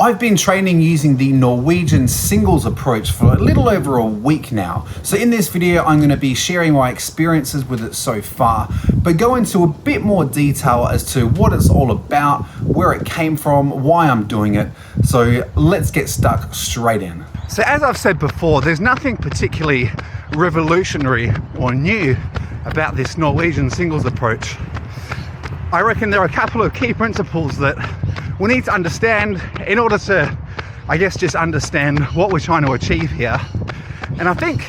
I've been training using the Norwegian Singles Approach for a little over a week now. So in this video, I'm going to be sharing my experiences with it so far, but go into a bit more detail as to what it's all about, where it came from, why I'm doing it. So let's get stuck straight in. So as I've said before, there's nothing particularly revolutionary or new about this Norwegian Singles Approach. I reckon there are a couple of key principles that we need to understand in order to, I guess, just understand what we're trying to achieve here. And I think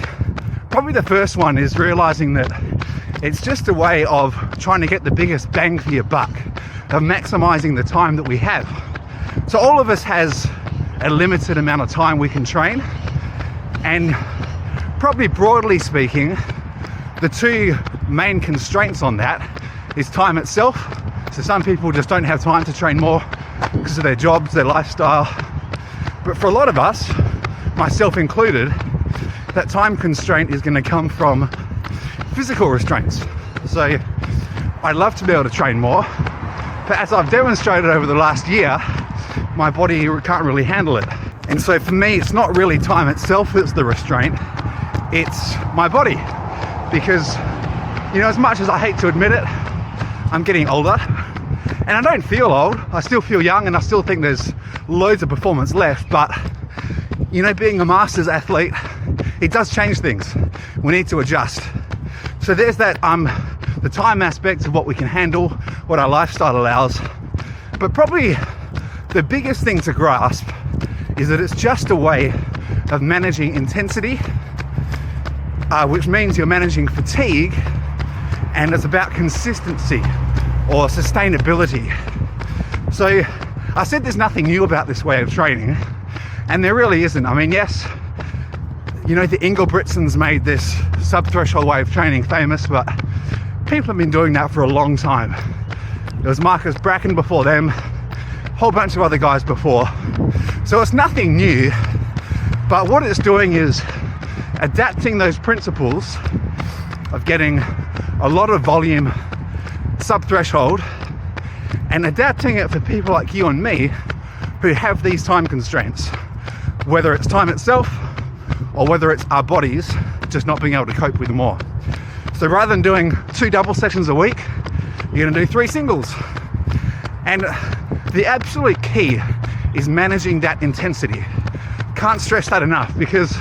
probably the first one is realizing that it's just a way of trying to get the biggest bang for your buck, of maximizing the time that we have. So all of us has a limited amount of time we can train, and probably broadly speaking, the two main constraints on that is time itself. So some people just don't have time to train more because of their jobs, their lifestyle. But for a lot of us, myself included, that time constraint is going to come from physical restraints. So I'd love to be able to train more, but as I've demonstrated over the last year, my body can't really handle it. And so for me, it's not really time itself that's the restraint, it's my body. Because, you know, as much as I hate to admit it, I'm getting older, and I don't feel old. I still feel young, and I still think there's loads of performance left, but, you know, being a masters athlete, it does change things. We need to adjust. So there's that, the time aspect of what we can handle, what our lifestyle allows. But probably the biggest thing to grasp is that it's just a way of managing intensity, which means you're managing fatigue, and it's about consistency or sustainability. So I said there's nothing new about this way of training, and there really isn't. I mean, yes, you know, the Ingebrigtsens made this sub-threshold way of training famous, but people have been doing that for a long time. There was Marcus Bracken before them, a whole bunch of other guys before. So it's nothing new, but what it's doing is adapting those principles of getting a lot of volume sub-threshold and adapting it for people like you and me who have these time constraints, whether it's time itself or whether it's our bodies just not being able to cope with more. So rather than doing 2 double sessions a week, you're going to do 3 singles. And the absolute key is managing that intensity. Can't stress that enough, because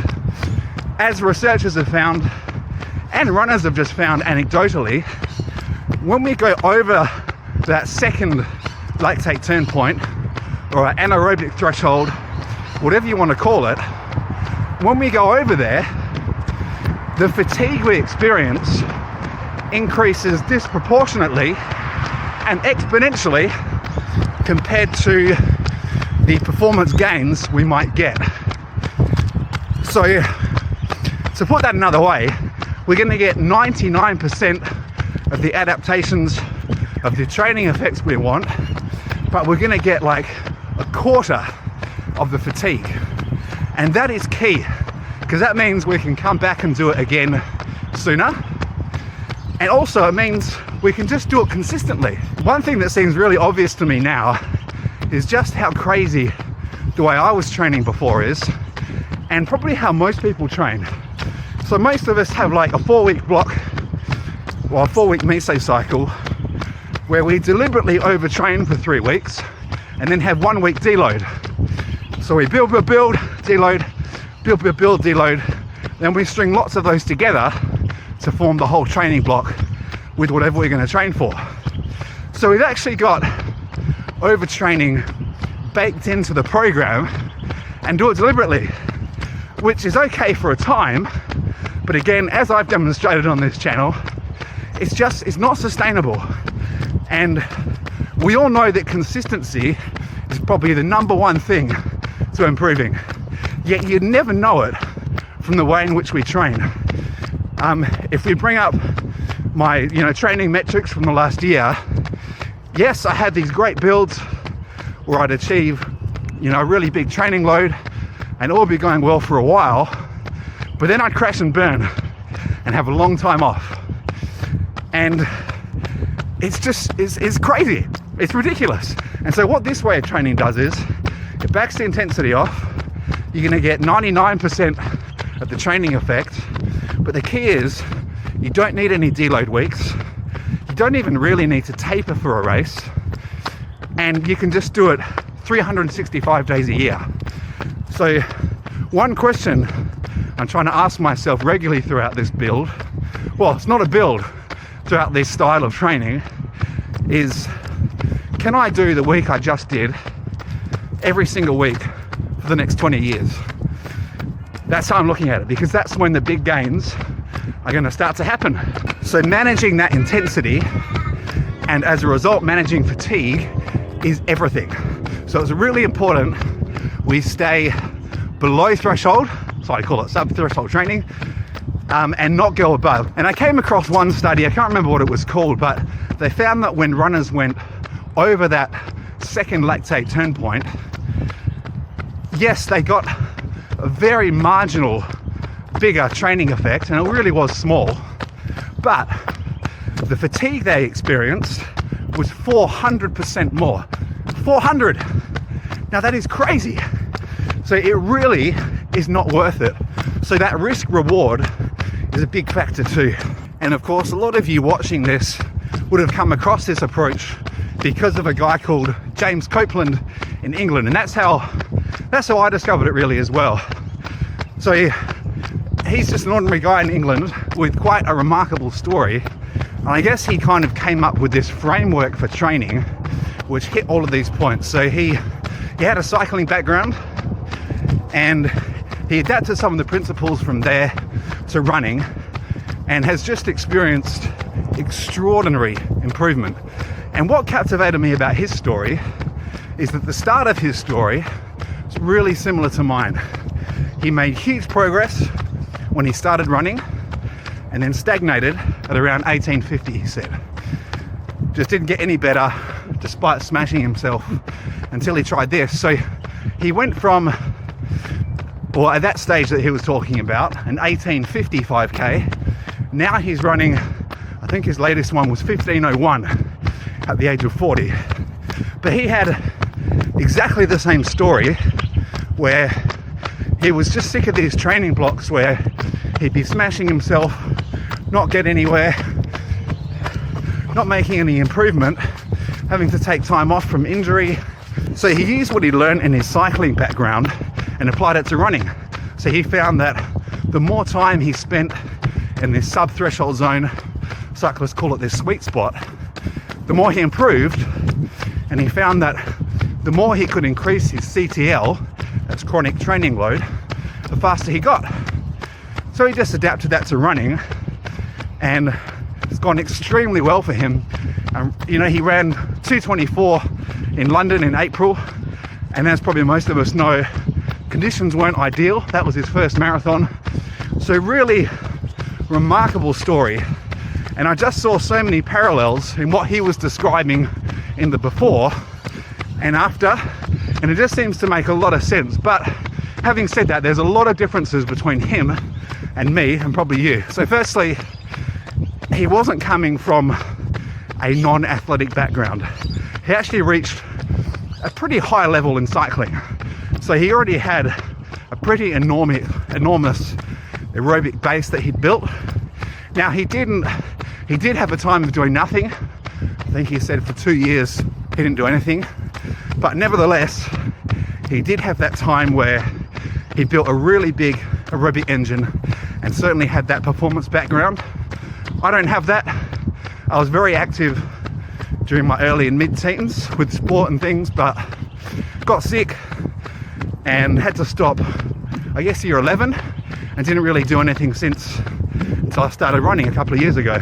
as researchers have found, and runners have just found anecdotally, when we go over that second lactate turn point, or an anaerobic threshold, whatever you want to call it, when we go over there, the fatigue we experience increases disproportionately and exponentially compared to the performance gains we might get. So to put that another way, we're going to get 99% of the adaptations of the training effects we want, but we're going to get like a quarter of the fatigue. And that is key, because that means we can come back and do it again sooner. And also it means we can just do it consistently. One thing that seems really obvious to me now is just how crazy the way I was training before is, and probably how most people train. So most of us have like a 4-week block, or a 4-week meso cycle, where we deliberately overtrain for 3 weeks and then have 1 week deload. So we build, deload, build, deload, then we string lots of those together to form the whole training block with whatever we're going to train for. So we've actually got overtraining baked into the program and do it deliberately, which is okay for a time, but again, as I've demonstrated on this channel, it's not sustainable. And we all know that consistency is probably the #1 thing to improving, yet you'd never know it from the way in which we train. If we bring up my training metrics from the last year, yes, I had these great builds where I'd achieve a really big training load and it would be going well for a while, but then I'd crash and burn and have a long time off. And it's crazy, it's ridiculous. And so what this way of training does is It backs the intensity off. You're going to get 99% of the training effect. But the key is you don't need any deload weeks. You don't even really need to taper for a race. And you can just do it 365 days a year. So one question I'm trying to ask myself regularly throughout this build, well, it's not a build, throughout this style of training, is can I do the week I just did every single week for the next 20 years? That's how I'm looking at it, because that's when the big gains are going to start to happen. So managing that intensity, and as a result managing fatigue, is everything. So it's really important we stay below threshold, so I call it sub-threshold training, and not go above. And I came across one study, I can't remember what it was called, but they found that when runners went over that second lactate turn point, yes, they got a very marginal bigger training effect, and it really was small, but the fatigue they experienced was 400% more. 400! Now that is crazy. So it really is not worth it. So that risk reward is a big factor too. And of course, a lot of you watching this would have come across this approach because of a guy called James Copeland in England, and that's how I discovered it really as well. So he's just an ordinary guy in England with quite a remarkable story, and I guess he kind of came up with this framework for training which hit all of these points. So he had a cycling background, and he adapted some of the principles from there to running, and has just experienced extraordinary improvement. And what captivated me about his story is that the start of his story is really similar to mine. He made huge progress when he started running, and then stagnated at around 1850, he said. Just didn't get any better despite smashing himself until he tried this. So he went from, well, at that stage that he was talking about, an 1855k, now he's running, I think his latest one was 1501 at the age of 40. But he had exactly the same story, where he was just sick of these training blocks where he'd be smashing himself, not get anywhere, not making any improvement, having to take time off from injury. So he used what he learned in his cycling background and applied it to running. So he found that the more time he spent in this sub-threshold zone, cyclists call it this sweet spot, the more he improved. And he found that the more he could increase his CTL, that's chronic training load, the faster he got. So he just adapted that to running, and it's gone extremely well for him. You know, he ran 2:24 in London in April, and as probably most of us know, conditions weren't ideal. That was his first marathon. So really remarkable story. And I just saw so many parallels in what he was describing in the before and after, and it just seems to make a lot of sense. But having said that, there's a lot of differences between him and me, and probably you. So firstly, he wasn't coming from a non-athletic background. He actually reached a pretty high level in cycling. So he already had a pretty enormous aerobic base that he'd built. Now he did have a time of doing nothing. I think he said for 2 years he didn't do anything. But nevertheless, he did have that time where he built a really big aerobic engine, and certainly had that performance background. I don't have that. I was very active during my early and mid-teens with sport and things, but got sick and had to stop, I guess, year 11, and didn't really do anything since, until I started running a couple of years ago.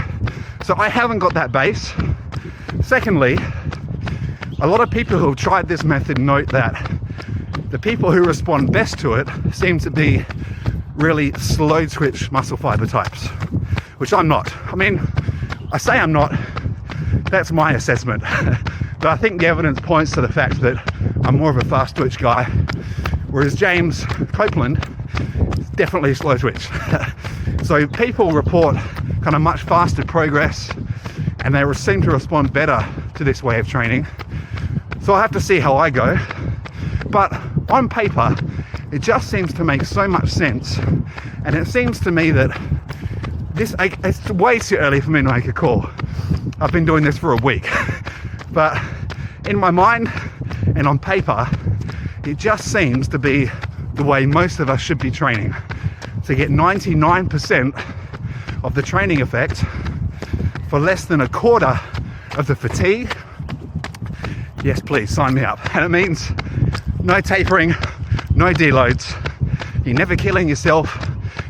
So I haven't got that base. Secondly, a lot of people who have tried this method note that the people who respond best to it seem to be really slow twitch muscle fiber types, which I'm not. I mean, I say I'm not, that's my assessment. But I think the evidence points to the fact that I'm more of a fast twitch guy, whereas James Copeland is definitely a slow twitch. So people report kind of much faster progress, and they seem to respond better to this way of training. So I have to see how I go. But on paper, it just seems to make so much sense. And it seems to me that it's way too early for me to make a call. I've been doing this for a week. But in my mind and on paper, it just seems to be the way most of us should be training, to get 99% of the training effect for less than a quarter of the fatigue. Yes, please sign me up. And it means no tapering, no deloads. You're never killing yourself.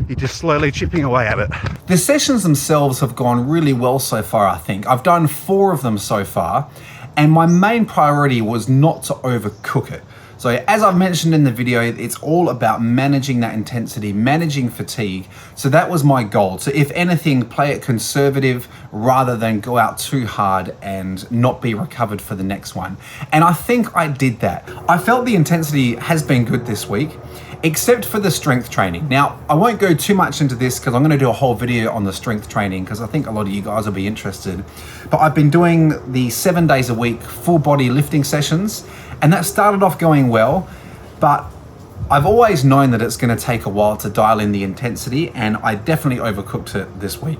You're just slowly chipping away at it. The sessions themselves have gone really well so far, I think. I've done 4 of them so far, and my main priority was not to overcook it. So as I've mentioned in the video, it's all about managing that intensity, managing fatigue. So that was my goal. So if anything, play it conservative rather than go out too hard and not be recovered for the next one. And I think I did that. I felt the intensity has been good this week, except for the strength training. Now, I won't go too much into this because I'm gonna do a whole video on the strength training because I think a lot of you guys will be interested. But I've been doing the 7 days a week full body lifting sessions, and that started off going well, but I've always known that it's gonna take a while to dial in the intensity, and I definitely overcooked it this week.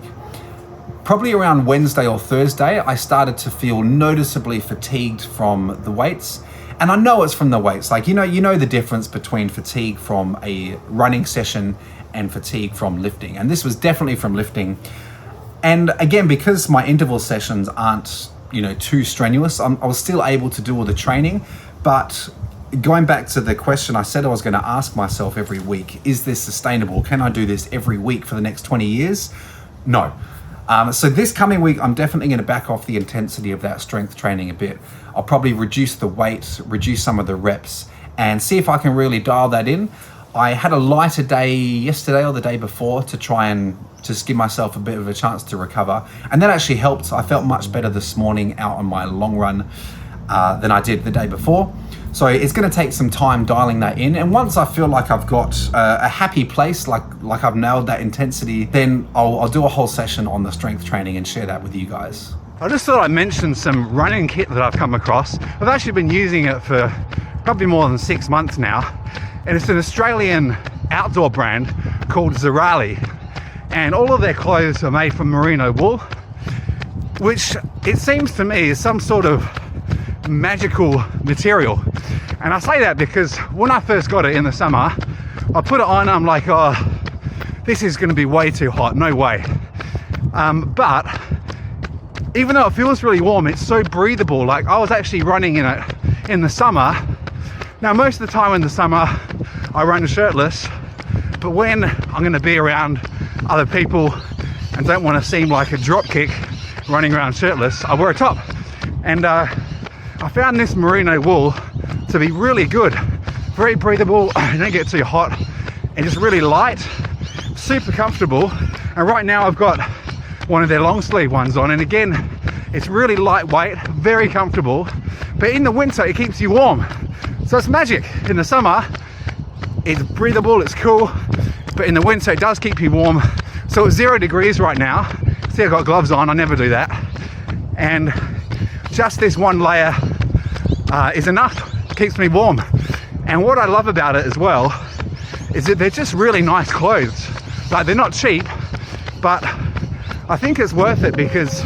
Probably around Wednesday or Thursday, I started to feel noticeably fatigued from the weights. And I know it's from the weights. Like, you know the difference between fatigue from a running session and fatigue from lifting. And this was definitely from lifting. And again, because my interval sessions aren't, too strenuous, I was still able to do all the training. But going back to the question I said I was going to ask myself every week, is this sustainable? Can I do this every week for the next 20 years? No. So this coming week, I'm definitely going to back off the intensity of that strength training a bit. I'll probably reduce the weight, reduce some of the reps, and see if I can really dial that in. I had a lighter day yesterday or the day before to try and just give myself a bit of a chance to recover. And that actually helped. I felt much better this morning out on my long run than I did the day before. So it's going to take some time dialing that in. And once I feel like I've got a happy place, like I've nailed that intensity, then I'll do a whole session on the strength training and share that with you guys. I just thought I'd mention some running kit that I've come across. I've actually been using it for probably more than 6 months now. And it's an Australian outdoor brand called Zorali. And all of their clothes are made from merino wool, which it seems to me is some sort of magical material. And I say that because when I first got it in the summer, I put it on, I'm like, oh, this is going to be way too hot, no way. But even though it feels really warm, it's so breathable. Like, I was actually running in it in the summer. Now, most of the time in the summer, I run shirtless, but when I'm going to be around other people and don't want to seem like a dropkick running around shirtless, I wear a top. And I found this merino wool to be really good, very breathable, you don't get too hot, and just really light, super comfortable. And right now I've got one of their long sleeve ones on, and again, it's really lightweight, very comfortable, but in the winter it keeps you warm. So it's magic. In the summer, it's breathable, it's cool, but in the winter it does keep you warm. So it's 0 degrees right now. See, I've got gloves on, I never do that. And just this one layer is enough, it keeps me warm. And what I love about it as well is that they're just really nice clothes. Like, they're not cheap, but I think it's worth it because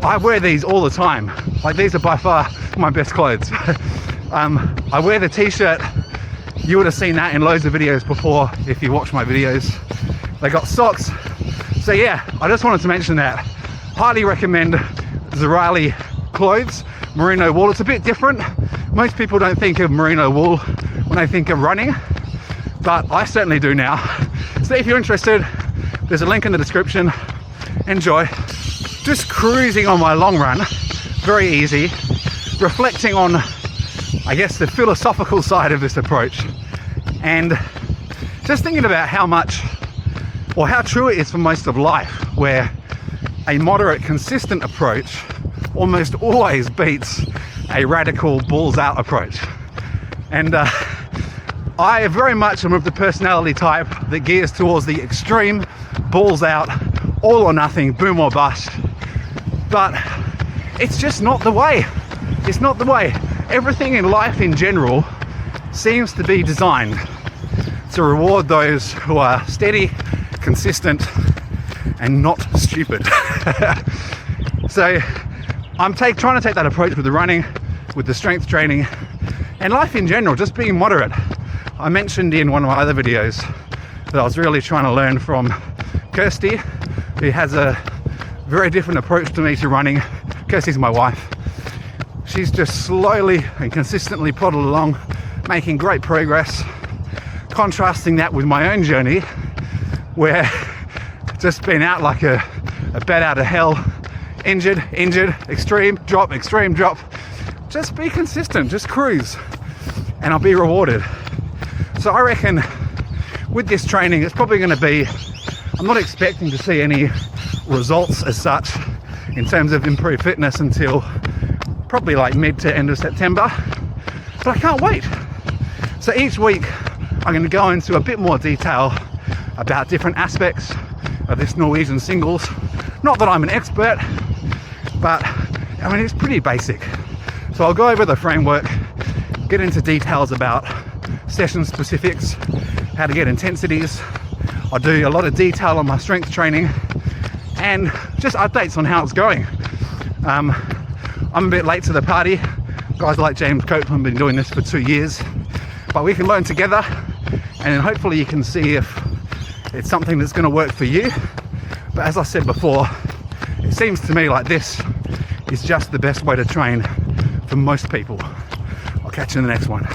I wear these all the time. Like, these are by far my best clothes. I wear the t-shirt. You would have seen that in loads of videos before if you watch my videos. They got socks. So yeah, I just wanted to mention that. Highly recommend Zorali clothes, merino wool. It's a bit different. Most people don't think of merino wool when they think of running, but I certainly do now. So if you're interested, there's a link in the description. Enjoy. Just cruising on my long run, very easy, reflecting on, I guess, the philosophical side of this approach, and just thinking about how much, or how true it is for most of life, where a moderate, consistent approach almost always beats a radical balls out approach. And I very much am of the personality type that gears towards the extreme, balls out, all or nothing, boom or bust. But it's just not the way. It's not the way. Everything in life in general seems to be designed to reward those who are steady, consistent, and not stupid. So I'm trying to take that approach with the running, with the strength training, and life in general, just being moderate. I mentioned in one of my other videos that I was really trying to learn from Kirsty, who has a very different approach to me to running. Kirsty's my wife. She's just slowly and consistently plodded along, making great progress, contrasting that with my own journey, where just been out like a bat out of hell, injured, extreme drop. Just be consistent, just cruise, and I'll be rewarded. So I reckon with this training, it's probably going to be, I'm not expecting to see any results as such in terms of improved fitness until probably like mid to end of September, but I can't wait. So each week I'm going to go into a bit more detail about different aspects of this Norwegian singles. Not that I'm an expert, but I mean, it's pretty basic. So I'll go over the framework, get into details about session specifics, how to get intensities. I'll do a lot of detail on my strength training and just updates on how it's going. I'm a bit late to the party. Guys like James Copeland have been doing this for 2 years, but we can learn together, and then hopefully you can see if it's something that's going to work for you. But as I said before, it seems to me like this is just the best way to train for most people. I'll catch you in the next one.